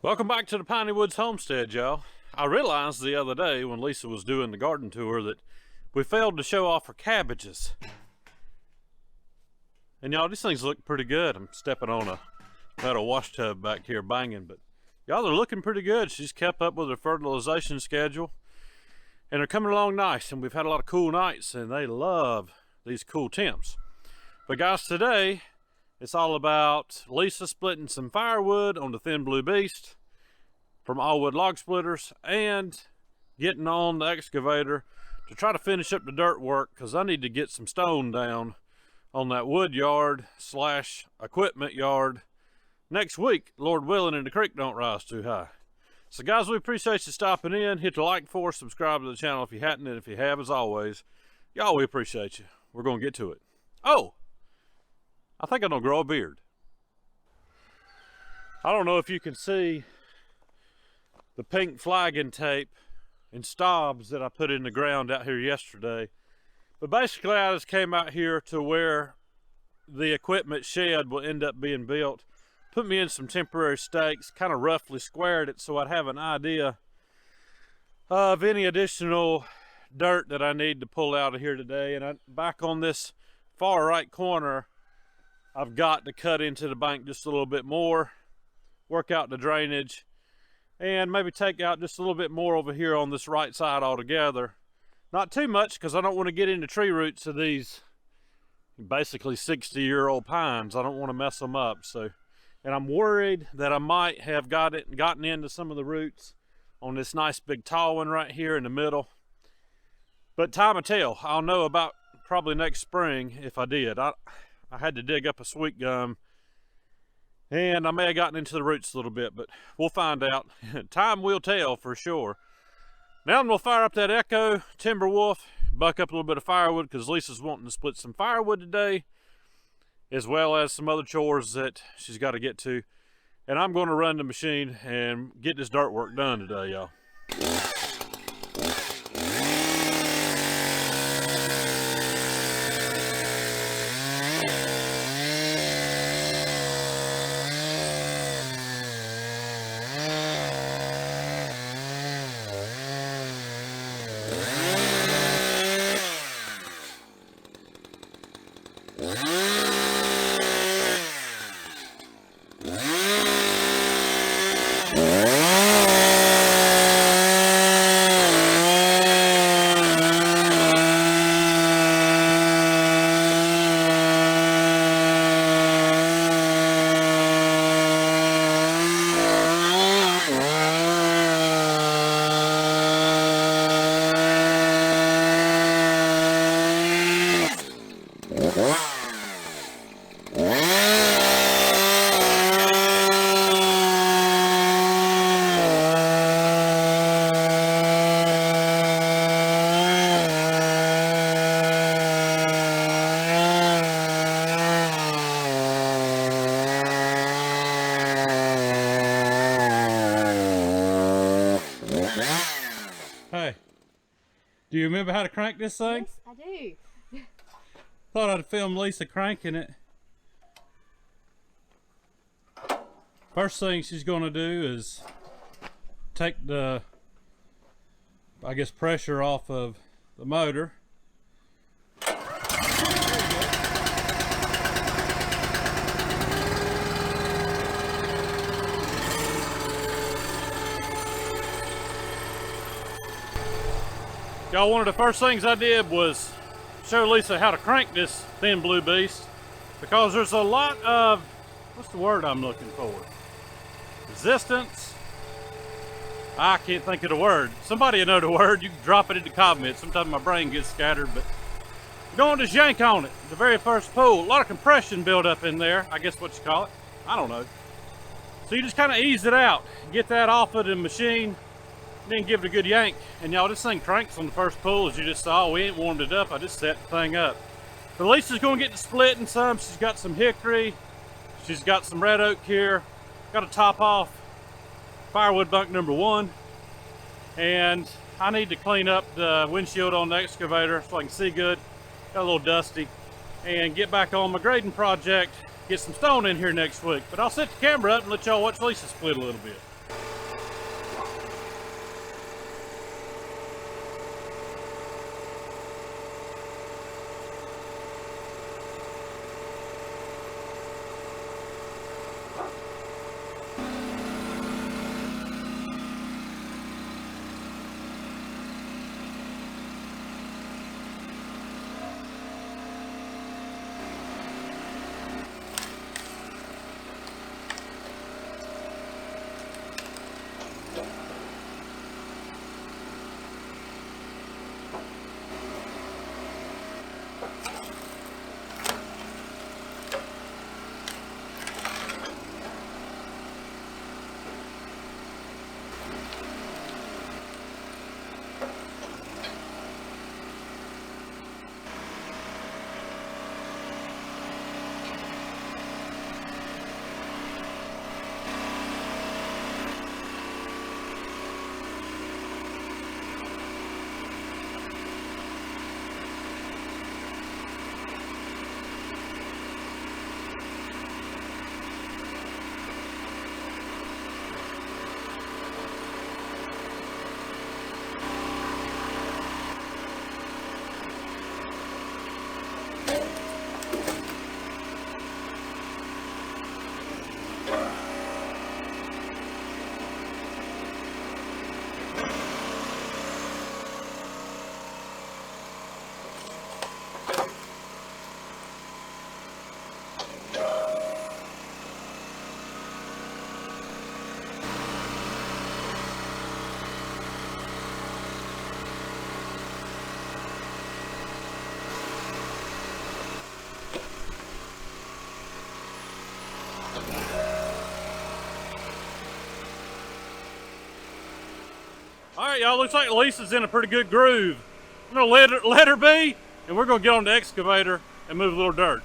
Welcome back to the Piney Woods Homestead, y'all. I realized the other day when Lisa was doing the garden tour that we failed to show off her cabbages. And y'all, these things look pretty good. I'm stepping on a metal wash tub back here banging, but y'all, they're looking pretty good. She's kept up with her fertilization schedule and they're coming along nice. And we've had a lot of cool nights and they love these cool temps. But guys, today it's all about Lisa splitting some firewood on the Thin Blue Beast from All Wood Log Splitters and getting on the excavator to try to finish up the dirt work, because I need to get some stone down on that wood yard slash equipment yard next week, Lord willing, and the creek don't rise too high. So guys, we appreciate you stopping in. Hit the like for, subscribe to the channel if you hadn't, and if you have, as always, y'all, we appreciate you. We're gonna get to it. Oh, I think I'm gonna grow a beard. I don't know if you can see the pink flagging tape and stobs that I put in the ground out here yesterday. But basically I just came out here to where the equipment shed will end up being built. Put me in some temporary stakes, kind of roughly squared it so I'd have an idea of any additional dirt that I need to pull out of here today. And back on this far right corner, I've got to cut into the bank just a little bit more, work out the drainage, and maybe take out just a little bit more over here on this right side altogether. Not too much, because I don't want to get into tree roots of these basically 60-year-old pines. I don't want to mess them up. So, and I'm worried that I might have gotten into some of the roots on this nice big tall one right here in the middle. But time will tell. I'll know about probably next spring if I did. I had to dig up a sweet gum and I may have gotten into the roots a little bit, but we'll find out. Time will tell for sure. Now I'm gonna fire up that Echo Timberwolf, buck up a little bit of firewood because Lisa's wanting to split some firewood today, as well as some other chores that she's got to get to. And I'm going to run the machine and get this dirt work done today, y'all. Hey, do you remember how to crank this thing? Yes, I do. Thought I'd film Lisa cranking it. First thing she's going to do is take the, I guess, pressure off of the motor. Y'all, one of the first things I did was show Lisa how to crank this Thin Blue Beast, because there's a lot of, what's the word I'm looking for? Resistance? I can't think of the word. Somebody will know the word. You can drop it in the comments. Sometimes my brain gets scattered, but going to yank on it. The very first pull, a lot of compression built up in there, I guess what you call it. I don't know. So you just kind of ease it out, get that off of the machine, then give it a good yank. And y'all, this thing cranks on the first pull, as you just saw. We ain't warmed it up, I just set the thing up. But Lisa's gonna get to splitting some. She's got some hickory, she's got some red oak here, got to top off firewood bunk number 1. And I need to clean up the windshield on the excavator so I can see good. Got a little dusty. And get back on my grading project, get some stone in here next week. But I'll set the camera up and let y'all watch Lisa split a little bit. All right, y'all, looks like Lisa's in a pretty good groove. I'm gonna let her be, and we're gonna get on the excavator and move a little dirt.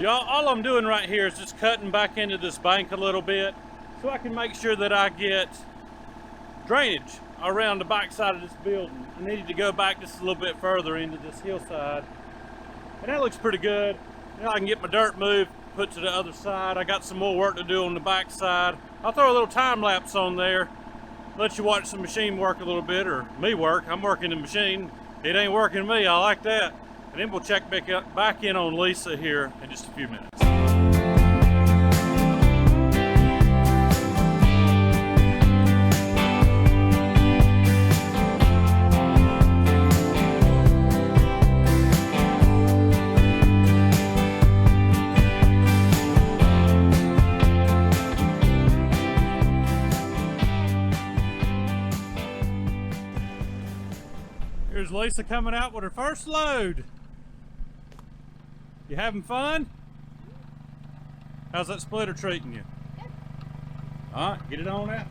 Y'all, all I'm doing right here is just cutting back into this bank a little bit so I can make sure that I get drainage around the back side of this building. I needed to go back just a little bit further into this hillside, and that looks pretty good. Now I can get my dirt moved, put to the other side. I got some more work to do on the back side. I'll throw a little time lapse on there, let you watch some machine work a little bit, or me work. I'm working the machine. It ain't working me. I like that. And then we'll check back in on Lisa here in just a few minutes. Here's Lisa coming out with her first load. You having fun? How's that splitter treating you? Good. All right, get it on out.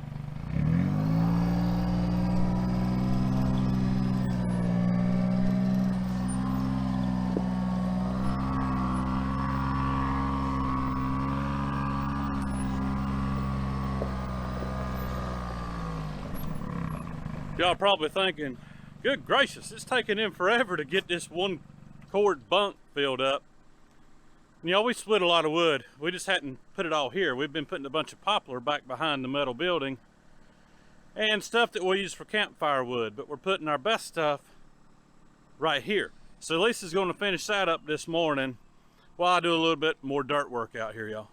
Y'all probably thinking, good gracious, it's taking them forever to get this one cord bunk filled up. You know, we split a lot of wood. We just hadn't put it all here. We've been putting a bunch of poplar back behind the metal building and stuff that we use for campfire wood, but we're putting our best stuff right here. So Lisa's going to finish that up this morning while I do a little bit more dirt work out here, y'all.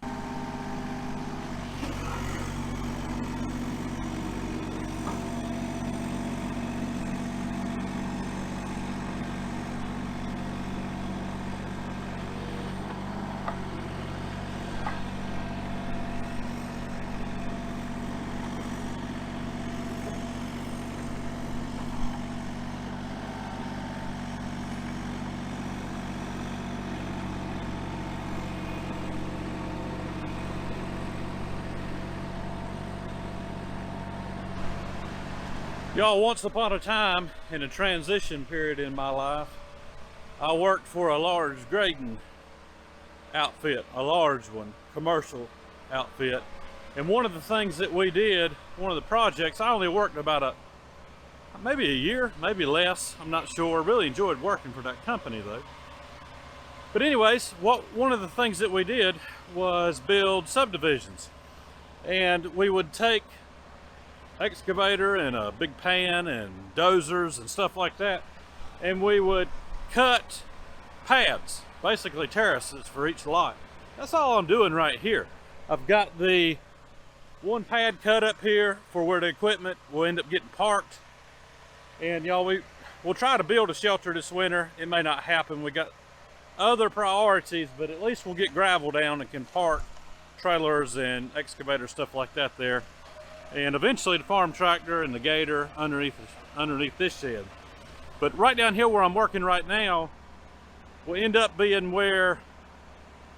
Y'all, once upon a time, in a transition period in my life, I worked for a large grading outfit, a large one, commercial outfit. And one of the things that we did, one of the projects, I only worked about maybe a year, maybe less, I'm not sure. Really enjoyed working for that company though. But anyways, one of the things that we did was build subdivisions. And we would take excavator and a big pan and dozers and stuff like that, and we would cut pads, basically terraces for each lot. That's all I'm doing right here. I've got the one pad cut up here for where the equipment will end up getting parked, and y'all, we'll try to build a shelter this winter. It may not happen. We got other priorities, but at least we'll get gravel down and can park trailers and excavator stuff like that there, and eventually the farm tractor and the gator underneath this shed. But right down here where I'm working right now will end up being where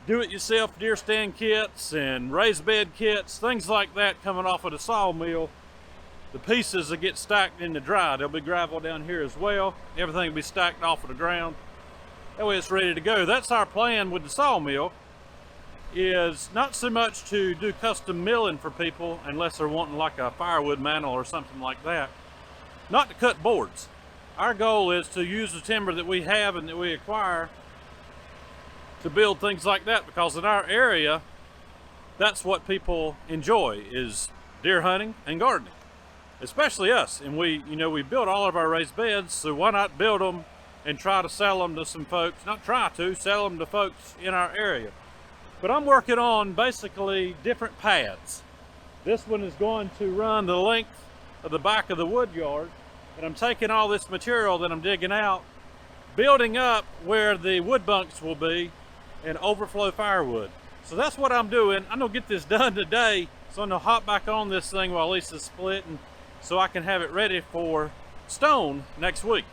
do-it-yourself deer stand kits and raised bed kits, things like that coming off of the sawmill. The pieces that get stacked in the dry, there'll be gravel down here as well. Everything will be stacked off of the ground. That way it's ready to go. That's our plan with the sawmill, is not so much to do custom milling for people unless they're wanting like a firewood mantle or something like that. Not to cut boards. Our goal is to use the timber that we have and that we acquire to build things like that, because in our area, that's what people enjoy, is deer hunting and gardening, especially us. And we build all of our raised beds, so why not build them and try to sell them to some folks, sell them to folks in our area. But I'm working on basically different paths. This one is going to run the length of the back of the wood yard, and I'm taking all this material that I'm digging out, building up where the wood bunks will be, and overflow firewood. So that's what I'm doing. I'm gonna get this done today, so I'm gonna hop back on this thing while Lisa's splitting, so I can have it ready for stone next week.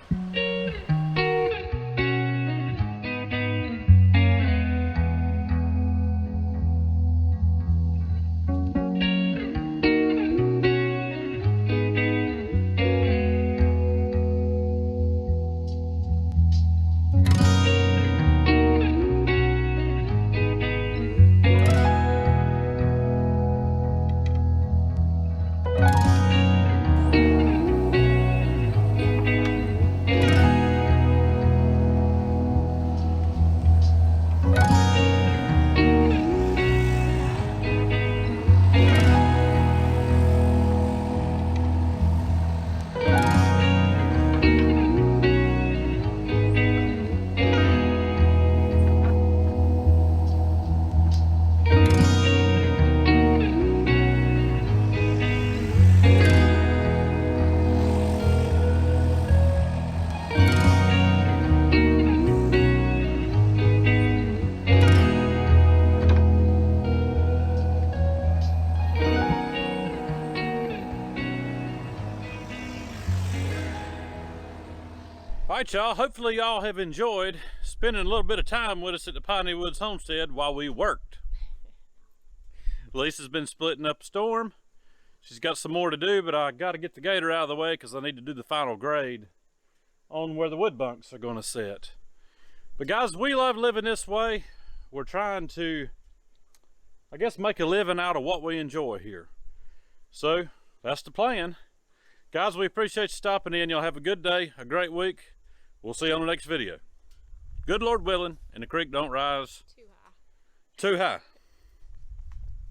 Alright y'all, hopefully y'all have enjoyed spending a little bit of time with us at the Piney Woods homestead while we worked. Lisa's been splitting up a storm. She's got some more to do, but I got to get the gator out of the way because I need to do the final grade on where the wood bunks are going to sit. But guys, we love living this way. We're trying to, I guess, make a living out of what we enjoy here. So that's the plan. Guys, we appreciate you stopping in. Y'all have a good day, a great week. We'll see you on the next video. Good Lord willing, and the creek don't rise too high.